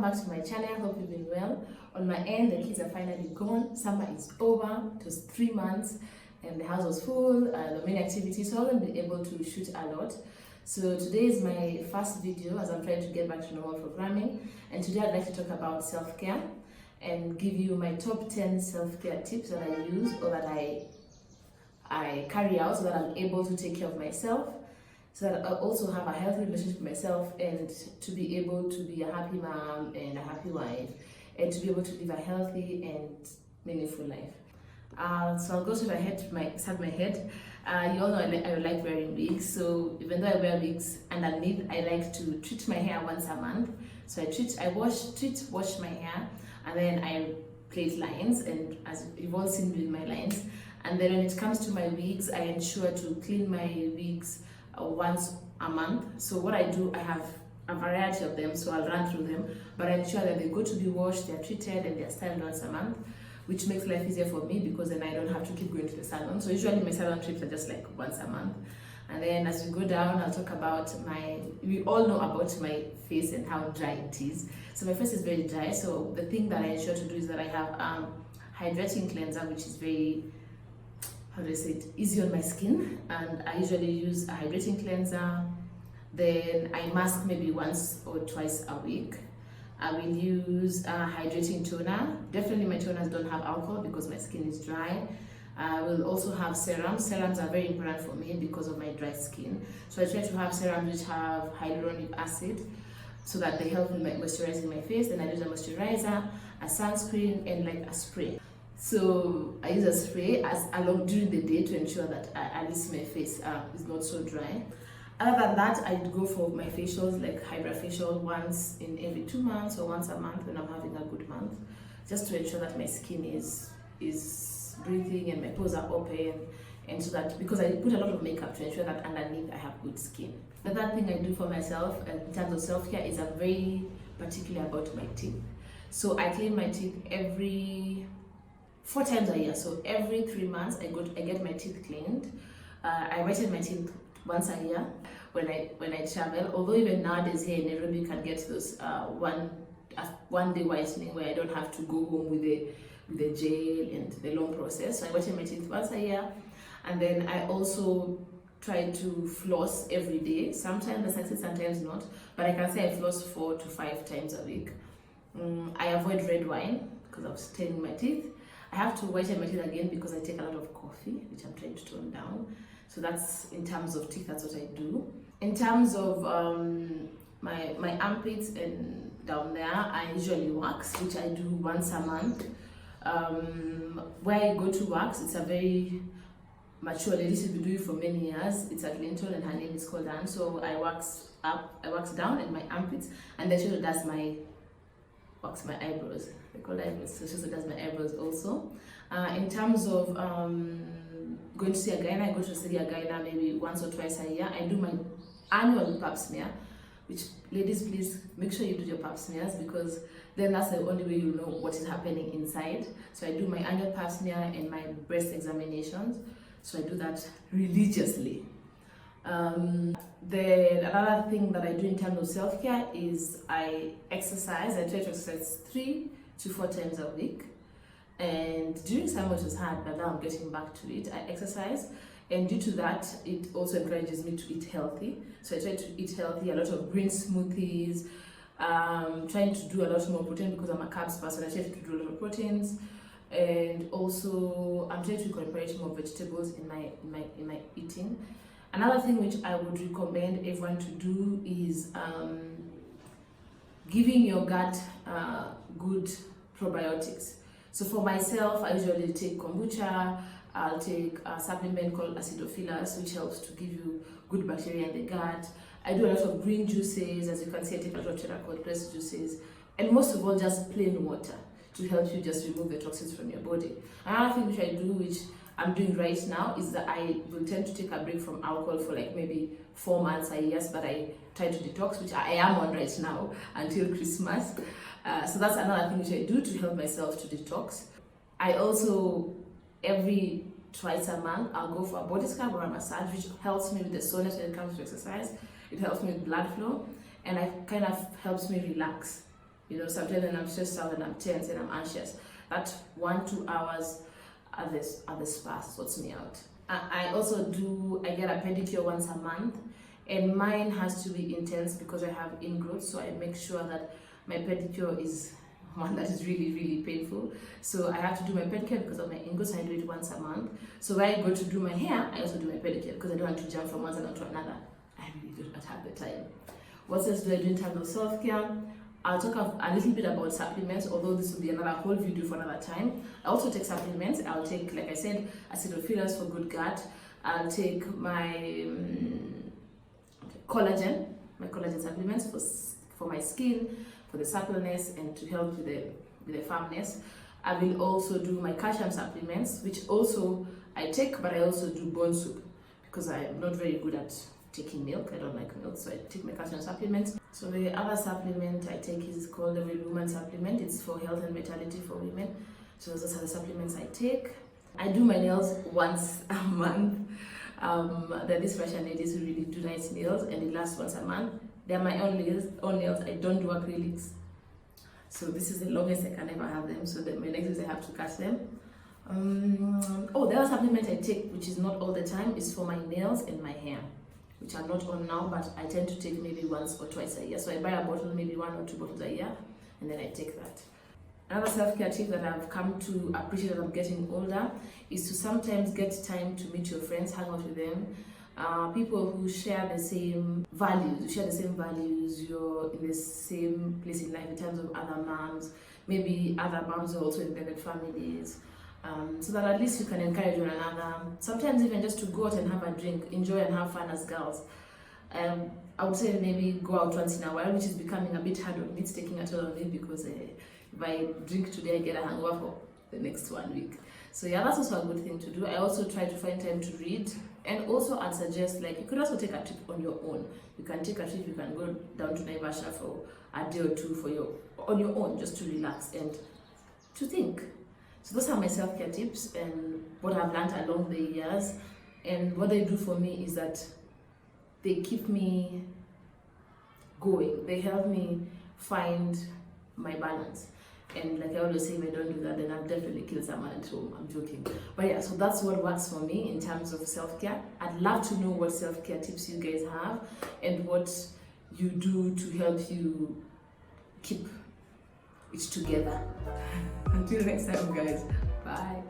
back to my channel. Hope you've been well. On my end, the kids are finally gone. Summer is over. It was 3 months and the house was full. There were many activities, so I haven't been able to shoot a lot. So today is my first video as I'm trying to get back to normal programming, and today I'd like to talk about self-care and give you my top 10 self-care tips that I use or that I carry out so that I'm able to take care of myself, so that I also have a healthy relationship with myself, and to be able to be a happy mom and a happy wife, and to be able to live a healthy and meaningful life. So I'll go to start my head. You all know I like wearing wigs, so even though I wear wigs underneath, I like to treat my hair once a month. So I wash my hair, and then I plait lines, and as you've all seen with my lines. And then when it comes to my wigs, I ensure to clean my wigs once a month. So what I do, I have a variety of them, so I'll run through them, but I ensure that they go to be washed, they're treated, and they're styled once a month, which makes life easier for me because then I don't have to keep going to the salon. So usually my salon trips are just like once a month. And then as we go down, I'll talk about we all know about my face and how dry it is. So my face is very dry, so the thing that I ensure to do is that I have hydrating cleanser, which is very, how do I say it, easy on my skin. And I usually use a hydrating cleanser. Then I mask maybe once or twice a week. I will use a hydrating toner. Definitely my toners don't have alcohol because my skin is dry. I will also have serums. Serums are very important for me because of my dry skin. So I try to have serums which have hyaluronic acid so that they help with moisturizing my face. Then I use a moisturizer, a sunscreen, and like a spray. So I use a spray along during the day to ensure that at least my face is not so dry. Other than that, I go for my facials, like Hydra facial once in every 2 months or once a month when I'm having a good month, just to ensure that my skin is breathing and my pores are open, and so that, because I put a lot of makeup to ensure that underneath I have good skin. The third thing I do for myself in terms of self-care is I'm very particular about my teeth. So I clean my teeth every 4 times a year. So every 3 months I get my teeth cleaned. I whiten my teeth once a year when I travel. Although even nowadays here in Nairobi you can get those one day whitening where I don't have to go home with the gel and the long process. So I whiten my teeth once a year, and then I also try to floss every day. Sometimes I succeed, sometimes not, but I can say I floss 4 to 5 times a week. I avoid red wine because of staining my teeth. I have to whiten my teeth again because I take a lot of coffee, which I'm trying to tone down. So that's in terms of teeth, that's what I do. In terms of my armpits and down there, I usually wax, which I do once a month. Where I go to wax, it's a very mature lady, she's been doing it for many years. It's at Lynton and her name is called Anne. So I wax up, I wax down in my armpits, and then she does wax my eyebrows. They call eyebrows, so she does my eyebrows also. In terms of going to see a gynae, I go to see a gynae maybe once or twice a year. I do my annual pap smear, which, ladies, please make sure you do your pap smears, because then that's the only way you know what is happening inside. So I do my annual pap smear and my breast examinations. So I do that religiously. Then another thing that I do in terms of self-care is I exercise. I try to exercise 3 to 4 times a week. And during summer it was hard, but now I'm getting back to it. I exercise, and due to that, it also encourages me to eat healthy. So I try to eat healthy, a lot of green smoothies, trying to do a lot more protein because I'm a carbs person. I try to do a lot of proteins, and also I'm trying to incorporate more vegetables in my eating. Another thing which I would recommend everyone to do is giving your gut good probiotics. So for myself, I usually take kombucha. I'll take a supplement called acidophilus, which helps to give you good bacteria in the gut. I do a lot of green juices. As you can see, I take a lot of charcoal pressed juices, and most of all, just plain water to help you just remove the toxins from your body. Another thing which I do, which I'm doing right now, is that I will tend to take a break from alcohol for like maybe 4 months a year, but I try to detox, which I am on right now until Christmas. So that's another thing which I do to help myself to detox. I also, every twice a month, I'll go for a body scrub or a massage, which helps me with the soreness when it comes to exercise. It helps me with blood flow, and it kind of helps me relax. Sometimes when I'm stressed out and I'm tense and I'm anxious, that 1-2 hours at the spa sorts me out. I get a pedicure once a month, and mine has to be intense because I have ingrowth, so I make sure that my pedicure is one that is really, really painful. So I have to do my pedicure because of my ingrowth, so I do it once a month. So when I go to do my hair, I also do my pedicure because I don't want to jump from one salon to another. I really do not have the time. What else do I do in terms of self-care? I'll talk a little bit about supplements, although this will be another whole video for another time. I also take supplements. I'll take, like I said, acidophilus for good gut. I'll take my collagen supplements for my skin, for the suppleness, and to help with the firmness. I will also do my calcium supplements, which also I take, but I also do bone soup because I'm not very good at taking milk. I don't like milk, so I take my calcium supplements. So the other supplement I take is called the Real Woman supplement. It's for health and vitality for women. So those are the supplements I take. I do my nails once a month. There are these fashion ladies who really do nice nails, and it lasts once a month. They're my own nails. I don't do acrylics. So this is the longest I can ever have them. So my next is I have to cut them. The other supplement I take, which is not all the time, is for my nails and my hair, which are not on now, but I tend to take maybe once or twice a year. So I buy a bottle, maybe 1 or 2 bottles a year, and then I take that. Another self-care tip that I've come to appreciate as I'm getting older is to sometimes get time to meet your friends, hang out with them. People who share the same values, you're in the same place in life in terms of other moms, maybe other moms who are also in blended families. So that at least you can encourage one another. Sometimes even just to go out and have a drink, enjoy and have fun as girls. I would say maybe go out once in a while, which is becoming a bit hard on me. It's taking a toll on me because if I drink today, I get a hangover for the next 1 week. So yeah, that's also a good thing to do. I also try to find time to read, and also I'd suggest, like, you could also take a trip on your own. You can take a trip, you can go down to Naivasha for a day or two on your own, just to relax and to think. So those are my self-care tips and what I've learned along the years. And what they do for me is that they keep me going. They help me find my balance. And like I always say, if I don't do that, then I've definitely killed someone at home. I'm joking. But yeah, so that's what works for me in terms of self-care. I'd love to know what self-care tips you guys have and what you do to help you keep it together. Until next time, guys. Bye.